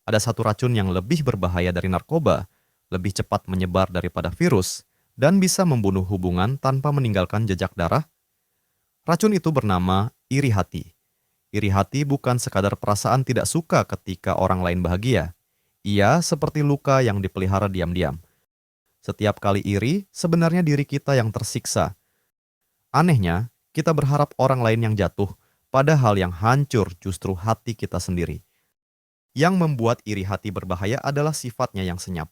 Ada satu racun yang lebih berbahaya dari narkoba, lebih cepat menyebar daripada virus, dan bisa membunuh hubungan tanpa meninggalkan jejak darah. Racun itu bernama iri hati. Iri hati bukan sekadar perasaan tidak suka ketika orang lain bahagia. Ia seperti luka yang dipelihara diam-diam. Setiap kali iri, sebenarnya diri kita yang tersiksa. Anehnya, kita berharap orang lain yang jatuh, padahal yang hancur justru hati kita sendiri. Yang membuat iri hati berbahaya adalah sifatnya yang senyap.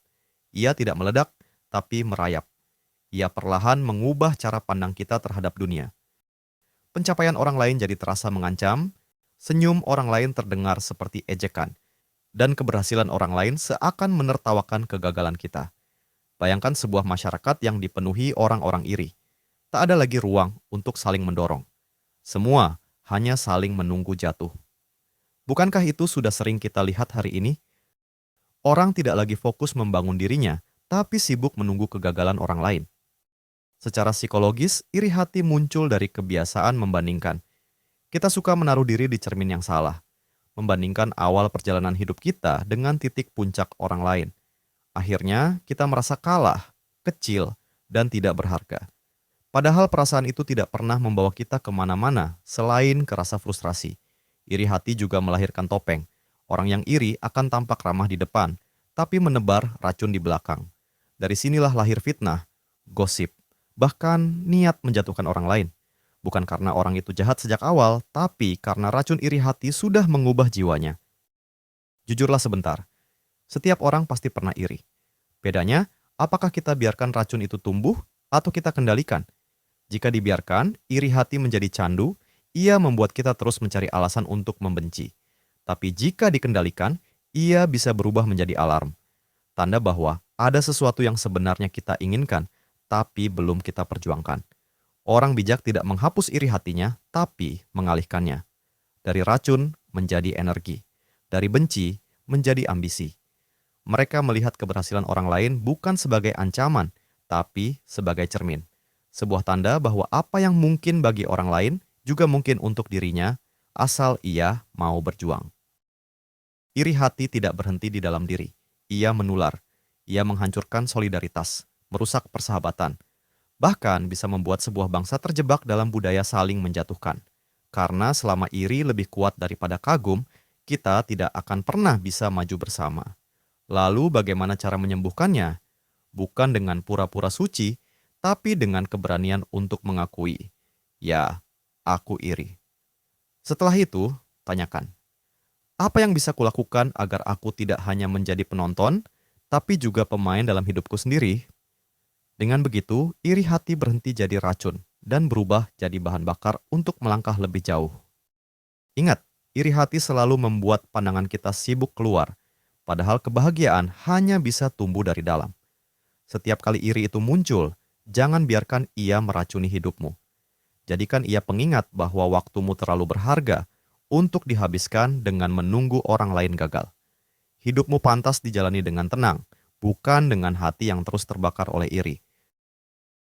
Ia tidak meledak, tapi merayap. Ia perlahan mengubah cara pandang kita terhadap dunia. Pencapaian orang lain jadi terasa mengancam, senyum orang lain terdengar seperti ejekan, dan keberhasilan orang lain seakan menertawakan kegagalan kita. Bayangkan sebuah masyarakat yang dipenuhi orang-orang iri. Tak ada lagi ruang untuk saling mendorong. Semua hanya saling menunggu jatuh. Bukankah itu sudah sering kita lihat hari ini? Orang tidak lagi fokus membangun dirinya, tapi sibuk menunggu kegagalan orang lain. Secara psikologis, iri hati muncul dari kebiasaan membandingkan. Kita suka menaruh diri di cermin yang salah, membandingkan awal perjalanan hidup kita dengan titik puncak orang lain. Akhirnya, kita merasa kalah, kecil, dan tidak berharga. Padahal perasaan itu tidak pernah membawa kita kemana-mana selain ke rasa frustrasi. Iri hati juga melahirkan topeng. Orang yang iri akan tampak ramah di depan, tapi menebar racun di belakang. Dari sinilah lahir fitnah, gosip, bahkan niat menjatuhkan orang lain. Bukan karena orang itu jahat sejak awal, tapi karena racun iri hati sudah mengubah jiwanya. Jujurlah sebentar, setiap orang pasti pernah iri. Bedanya, apakah kita biarkan racun itu tumbuh atau kita kendalikan? Jika dibiarkan, iri hati menjadi candu, ia membuat kita terus mencari alasan untuk membenci. Tapi jika dikendalikan, ia bisa berubah menjadi alarm. Tanda bahwa ada sesuatu yang sebenarnya kita inginkan, tapi belum kita perjuangkan. Orang bijak tidak menghapus iri hatinya, tapi mengalihkannya. Dari racun menjadi energi. Dari benci menjadi ambisi. Mereka melihat keberhasilan orang lain bukan sebagai ancaman, tapi sebagai cermin. Sebuah tanda bahwa apa yang mungkin bagi orang lain juga mungkin untuk dirinya, asal ia mau berjuang. Iri hati tidak berhenti di dalam diri. Ia menular. Ia menghancurkan solidaritas, merusak persahabatan. Bahkan bisa membuat sebuah bangsa terjebak dalam budaya saling menjatuhkan. Karena selama iri lebih kuat daripada kagum, kita tidak akan pernah bisa maju bersama. Lalu bagaimana cara menyembuhkannya? Bukan dengan pura-pura suci, tapi dengan keberanian untuk mengakui, ya, aku iri. Setelah itu, tanyakan, apa yang bisa kulakukan agar aku tidak hanya menjadi penonton, tapi juga pemain dalam hidupku sendiri? Dengan begitu, iri hati berhenti jadi racun dan berubah jadi bahan bakar untuk melangkah lebih jauh. Ingat, iri hati selalu membuat pandangan kita sibuk keluar, padahal kebahagiaan hanya bisa tumbuh dari dalam. Setiap kali iri itu muncul, jangan biarkan ia meracuni hidupmu. Jadikan ia pengingat bahwa waktumu terlalu berharga untuk dihabiskan dengan menunggu orang lain gagal. Hidupmu pantas dijalani dengan tenang, bukan dengan hati yang terus terbakar oleh iri.